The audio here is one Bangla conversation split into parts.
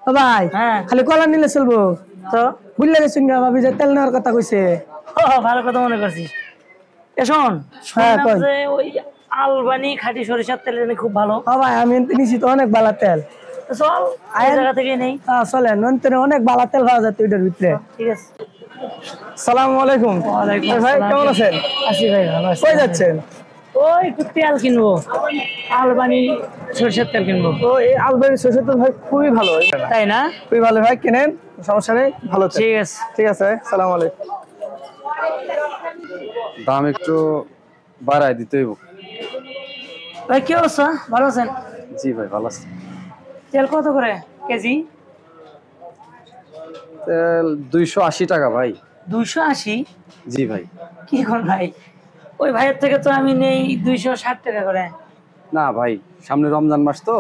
ও ভাই হ্যাঁ খালি কলা নিলে চলবো তো বুঝলে গেছেন না ভাবি যে তেল নেওয়ার কথা কইছে। ও ভালো কথা মনে করছিস। এ শোন হ্যাঁ, শুনলাম কই। যে ওই আলবানি খাঁটি সরিষার তেল নাকি খুব ভালো। ও ভাই আমি নিছি তো অনেক বালা তেল। তো চল এই জায়গা থেকে নেই। চলেন নন্তরে অনেক বালা তেল পাওয়া যায় ওইটার ভিতরে। ঠিক আছে। সালামু আলাইকুম। ওয়ালাইকুম ভাই আসসালাম। কেমন আছেন? আছি ভাই, ভালো আছি। কই যাচ্ছেন? ওই একটু তেল কিনবো, আলবানি সরিষার তেল কিনবো। ও এই আলবানি সরষের তেল ভাই খুবই ভালো। তাই না? খুবই ভালো ভাই, কিনেন, সমস্যা নেই, ভালো তেল। ঠিক আছে। ঠিক আছে ভাই, সালামু আলাইকুম। দাম একটু বাড়ায় দিতে হইব। ভাই কি অবস্থা, ভালো আছেন? জি ভাই ভালো আছে। তেল কত করে কেজি? তেল 280 টাকা ভাই। 280? জি ভাই। কি করেন ভাই, ওই ভাইয়ের থেকে তো আমি নেই 260 টাকা করে। না ভাই, সামনে রমজান মাস তো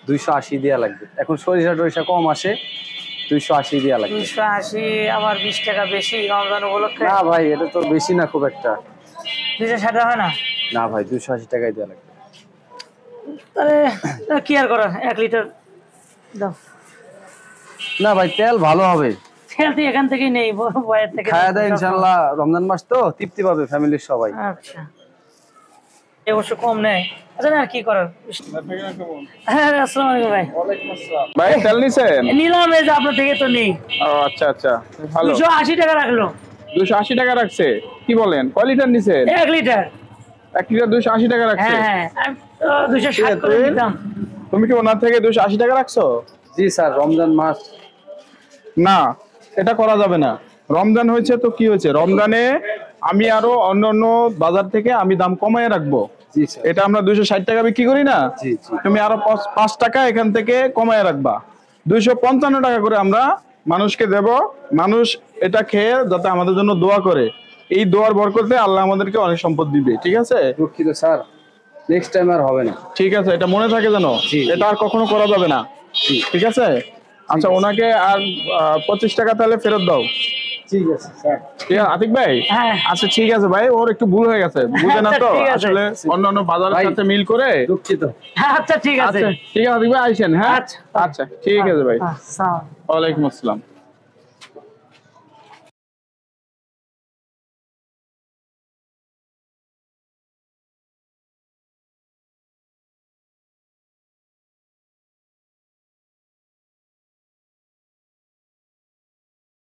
280 দেয়া লাগবে। এখন সরিষা টরিষা কম আসে, 280 দেয়া লাগবে। 280 আবার 20 টাকা বেশি রমজান উপলক্ষে। না ভাই, এটা তো বেশি না খুব একটা। 260 হয় না? না ভাই, 280 টাকাই দেয়া লাগবে। তাহলে কি আর করার, 1 লিটার দাও। না ভাই, তেল ভালো হবে। তেল তো এখান থেকেই নেই, ভাইয়ের থেকে। খায়া দেয় ইনশাল্লাহ, রমজান মাস তো তৃপ্তি পাবে ফ্যামিলির সবাই। আচ্ছা, এই অবশ্য কম নেয়। আচ্ছা না, কি করার। হ্যাঁ আসসালামু আলাইকুম ভাই। ভাই তেল নিছেন? নিলাম, এই যে আপনার থেকে তো নেই। ও আচ্ছা আচ্ছা, ভালো। 280 টাকা রাখলো। 280 টাকা রাখছে? কি বলেন, কয় লিটার নিছেন? 1 লিটার। 1 লিটার 280 টাকা রাখছে? হ্যাঁ হ্যাঁ, আমি তো 260 করে দিতাম। তুমি কি ওনার থেকে 280 টাকা রাখছো? জি স্যার, রমজান মাস। না, এটা করা যাবে না। রমজান হয়েছে তো কি হয়েছে, রমজানে আমি আরো অন্য অন্য বাজার থেকে আমি দাম কমায় রাখবো। জি স্যার। এটা আমরা 260 টাকা বিক্রি করি না? জি জি। তুমি আরো 5 টাকা এখান থেকে কমায় রাখবা। 255 টাকা করে আমরা মানুষকে দেব। মানুষ এটা খেয়ে যাতে আমাদের জন্য দোয়া করে, এই দোয়ার বরকতে আল্লাহ আমাদেরকে অনেক সম্পদ দিবে। ঠিক আছে? দুঃখিত স্যার, নেক্সট টাইম আর হবে না। ঠিক আছে, এটা মনে থাকে যেন, জি। এটা আর কখনো করা যাবে না। ঠিক আছে? আচ্ছা, ওনাকে আর 25 টাকা তাহলে ফেরত দাও। ঠিক আছে স্যার। ঠিক আছে আতিক ভাই? হ্যাঁ। আচ্ছা ঠিক আছে ভাই, ওর একটু ভুল হয়ে গেছে, বুঝে না তো, ঠিক আছে। আসলে অন্যান্য বাজারের ভাই, সাথে মিল করে। দুঃখিত। আচ্ছা ঠিক আছে। আচ্ছা ঠিক আছে আতিক ভাই, আইসেন। হ্যাঁ আচ্ছা। আচ্ছা ঠিক আছে ভাই। আসসালাম। ওয়ালাইকুম আসসালাম।